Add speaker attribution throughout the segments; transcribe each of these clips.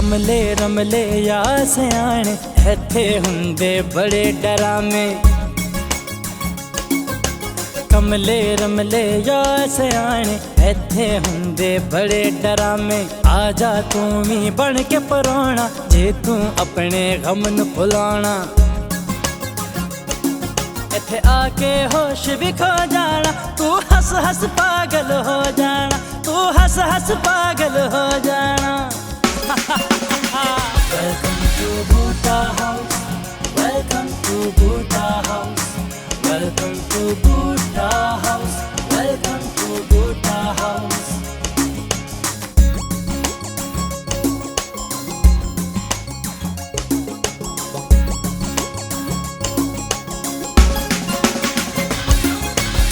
Speaker 1: कमले रमले या सियाणे इत्थे हुंदे बड़े डरामे। कमले रमले या सियाणे इत्थे हुंदे बड़े डरामे। आजा तू भी बन के परोना जे तू अपने गम नू भुलाना। इत्थे आके होश भी खो जाना, तू हस हस पागल हो जाना, तू हस हस पागल हो जाना। Welcome to Bhuta House, welcome to Bhuta House, welcome to Bhuta House, welcome to Bhuta House।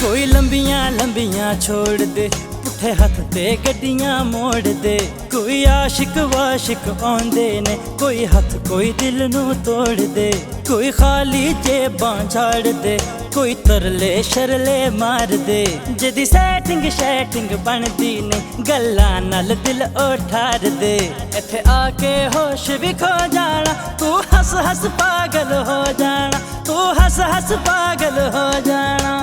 Speaker 1: कोई लंबियां लंबियां छोड़ दे, पुठे हथ ते गड्डियां मोड़ दे। कोई आशिक वाशिक आंदे ने, कोई हथ कोई दिल नू तोड़ दे। कोई खाली जेबां झाड़ दे, कोई तरले शरले मार दे। जदी सैटिंग शैटिंग बनदी नहीं, गल्लां नाल दिल उठार दे। इत्थे आके होश भी खो जाना, तू हस हस पागल हो जाना, तू हस हस पागल हो जाना।